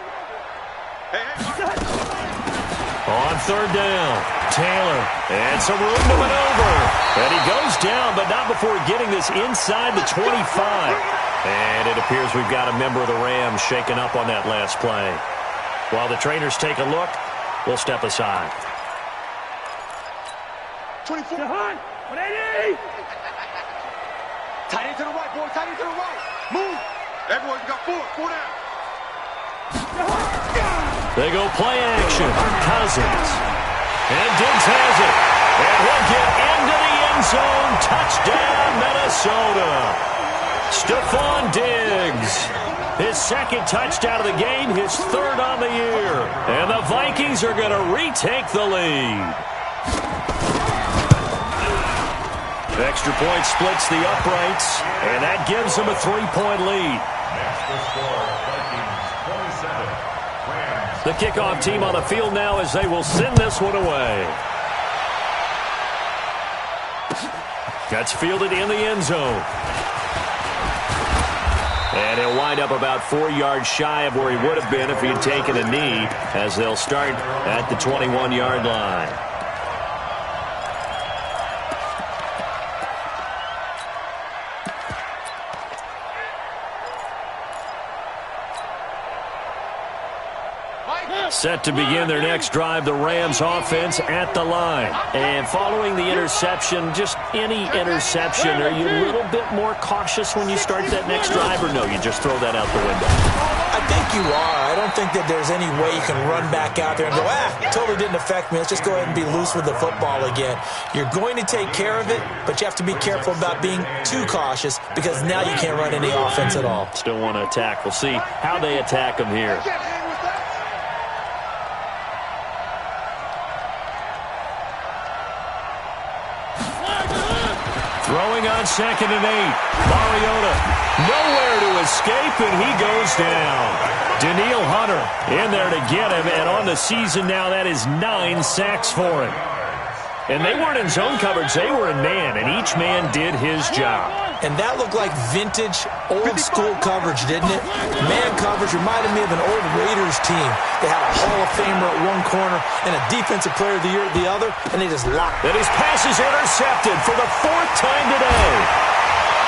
On 3rd down, Taylor, and some room to maneuver. And he goes down, but not before getting this inside the 25. And it appears we've got a member of the Rams shaken up on that last play. While the trainers take a look, we'll step aside. 24. 180. Tight end to the right, boy. Tight end to the right. Move. Everyone, you got 4 down. They go play action. Cousins. And Diggs has it. And he'll get into the end zone. Touchdown, Minnesota. Stephon Diggs. His 2nd touchdown of the game, his 3rd on the year. And the Vikings are going to retake the lead. Extra point splits the uprights, and that gives them a 3-point lead. Next to score, Vikings 27. Rams. The kickoff team on the field now as they will send this one away. That's fielded in the end zone. And he'll wind up about 4 yards shy of where he would have been if he had taken a knee, as they'll start at the 21-yard line. Set to begin their next drive, the Rams offense at the line. And following the interception, just any interception, are you a little bit more cautious when you start that next drive, or no, you just throw that out the window? I I think you are. I don't think that there's any way you can run back out there and go, totally didn't affect me. Let's just go ahead and be loose with the football again. You're going to take care of it, but you have to be careful about being too cautious because now you can't run any offense at all. Still want to attack. We'll see how they attack them here. Throwing on 2nd and 8. Mariota nowhere to escape, and he goes down. Danielle Hunter in there to get him, and on the season now, that is 9 sacks for him. And they weren't in zone coverage. They were in man, and each man did his job. And that looked like vintage, old-school coverage, didn't it? Man coverage reminded me of an old Raiders team. They had a Hall of Famer at one corner and a Defensive Player of the Year at the other, and they just locked. And his pass is intercepted for the 4th time today.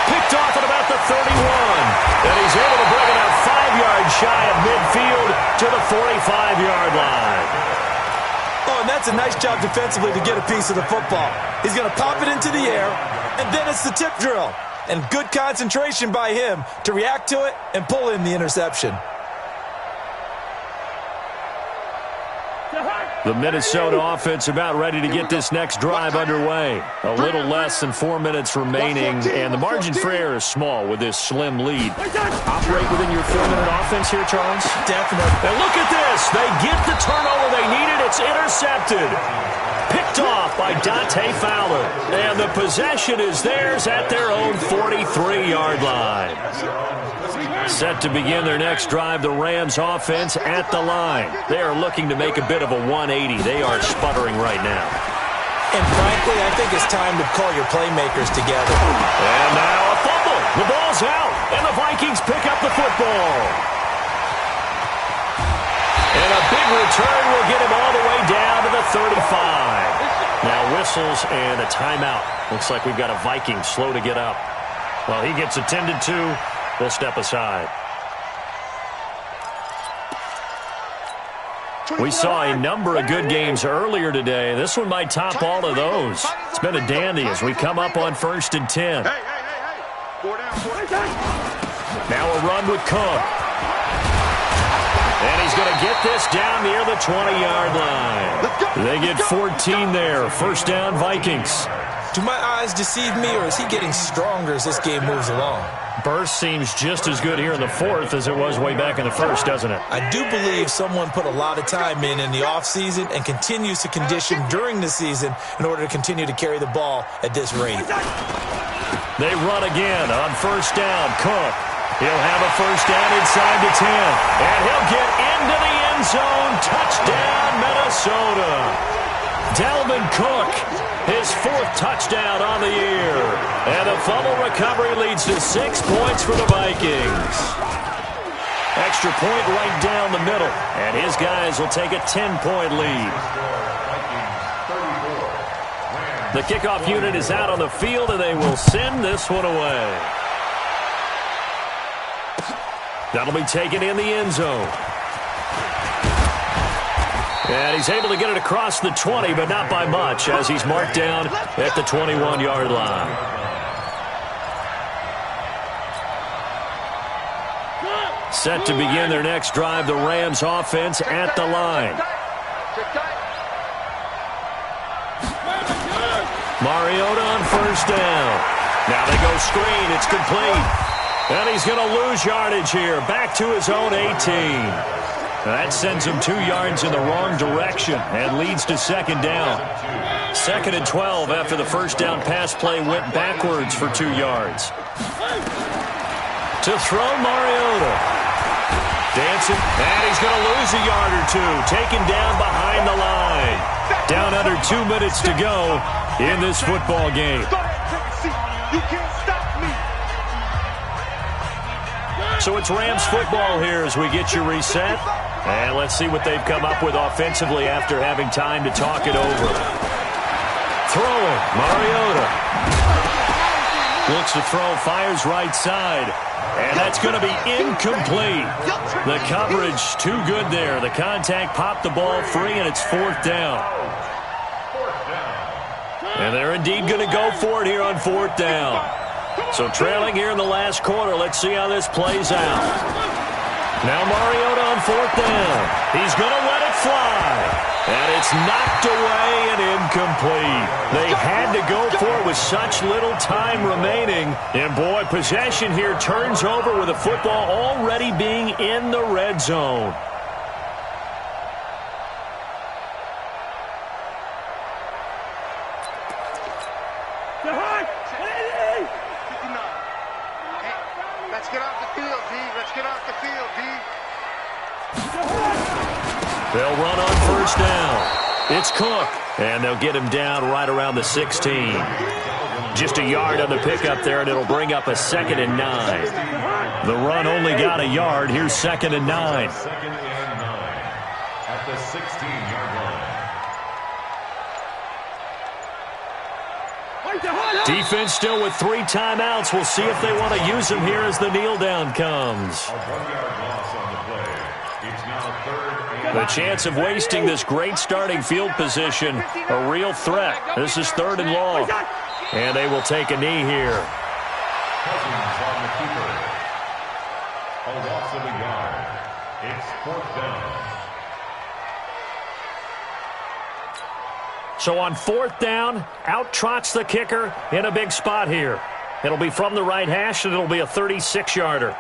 Picked off at about the 31. And he's able to bring it up 5 yards shy of midfield to the 45-yard line. Oh, and that's a nice job defensively to get a piece of the football. He's going to pop it into the air, and then it's the tip drill. And good concentration by him to react to it and pull in the interception. The Minnesota offense about ready to get this next drive underway. A little less than 4 minutes remaining, and the margin for error is small with this slim lead. Operate within your 4-minute offense here, Charles? Definitely. And look at this. They get the turnover they needed. It's intercepted. Picked off by Dante Fowler. And the possession is theirs at their own 43-yard line. Set to begin their next drive, the Rams offense at the line. They are looking to make a bit of a 180. They are sputtering right now. And frankly, I think it's time to call your playmakers together. And now a fumble. The ball's out, and the Vikings pick up the football. And a big return will get him all the way down to the 35. Now whistles and a timeout. Looks like we've got a Viking slow to get up. Well, he gets attended to. We'll step aside. We saw a number of good games earlier today. This one might top all of those. It's been a dandy as we come up on 1st and 10. Hey. 4 down. Now a run with Cook. And he's going to get this down near the 20-yard line. They get 14 there. 1st down, Vikings. Do my eyes deceive me, or is he getting stronger as this game moves along? Burst seems just as good here in the 4th as it was way back in the 1st, doesn't it? I do believe someone put a lot of time in the offseason and continues to condition during the season in order to continue to carry the ball at this rate. They run again on 1st down. Cook. He'll have a 1st down inside the 10. And he'll get into the end zone. Touchdown, Minnesota. Dalvin Cook, his 4th touchdown on the year. And a fumble recovery leads to 6 points for the Vikings. Extra point right down the middle. And his guys will take a 10-point lead. The kickoff unit is out on the field, and they will send this one away. That'll be taken in the end zone. And he's able to get it across the 20, but not by much, as he's marked down at the 21-yard line. Set to begin their next drive, the Rams offense at the line. Mariota on 1st down. Now they go screen. It's complete. And he's going to lose yardage here. Back to his own 18. That sends him 2 yards in the wrong direction and leads to 2nd down. 2nd and 12 after the 1st down pass play went backwards for 2 yards. To throw, Mariota. Dancing, and he's going to lose a yard or 2. Taken down behind the line. Down under 2 minutes to go in this football game. You can't stop me. So it's Rams football here as we get you reset. And let's see what they've come up with offensively after having time to talk it over. Throwing, Mariota. Looks to throw, fires right side. And that's going to be incomplete. The coverage too good there. The contact popped the ball free, and it's 4th down. And they're indeed going to go for it here on 4th down. So trailing here in the last quarter. Let's see how this plays out. Now Mariota on fourth down. He's going to let it fly. And it's knocked away and incomplete. They had to go for it with such little time remaining. And, boy, possession here turns over with the football already being in the red zone. Let's get off the field, D. Let's get off the field, D. They'll run on first down. It's Cook, and they'll get him down right around the 16. Just a yard on the pickup there, and it'll bring up a 2nd and 9. The run only got a yard. Here's 2nd and 9. 2nd and 9 at the 16-yard line. Defense still with 3 timeouts. We'll see if they want to use them here as the kneel down comes. A 1-yard loss on the play. It's now 3rd and The chance of wasting this great starting field position, a real threat. This is 3rd and long. And they will take a knee here. Cousins on the keeper. A loss of a yard. It's 4th down. So on 4th down, out trots the kicker in a big spot here. It'll be from the right hash, and it'll be a 36-yarder.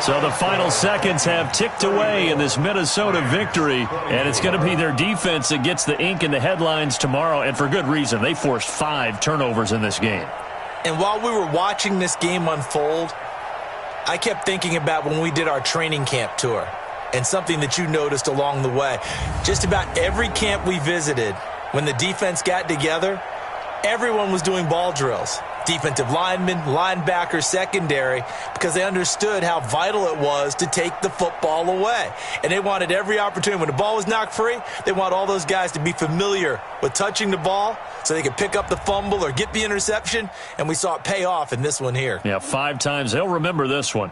So the final seconds have ticked away in this Minnesota victory, and it's going to be their defense that gets the ink in the headlines tomorrow, and for good reason. They forced 5 turnovers in this game. And while we were watching this game unfold, I kept thinking about when we did our training camp tour and something that you noticed along the way. Just about every camp we visited, when the defense got together, everyone was doing ball drills. Defensive linemen, linebackers, secondary, because they understood how vital it was to take the football away. And they wanted every opportunity. When the ball was knocked free, they want all those guys to be familiar with touching the ball so they could pick up the fumble or get the interception. And we saw it pay off in this one here. Yeah, 5 times. They'll remember this one.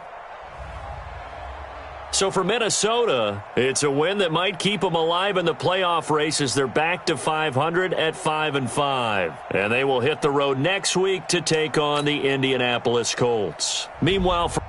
So for Minnesota, it's a win that might keep them alive in the playoff race as they're back to 500 at 5-5. And they will hit the road next week to take on the Indianapolis Colts. Meanwhile, for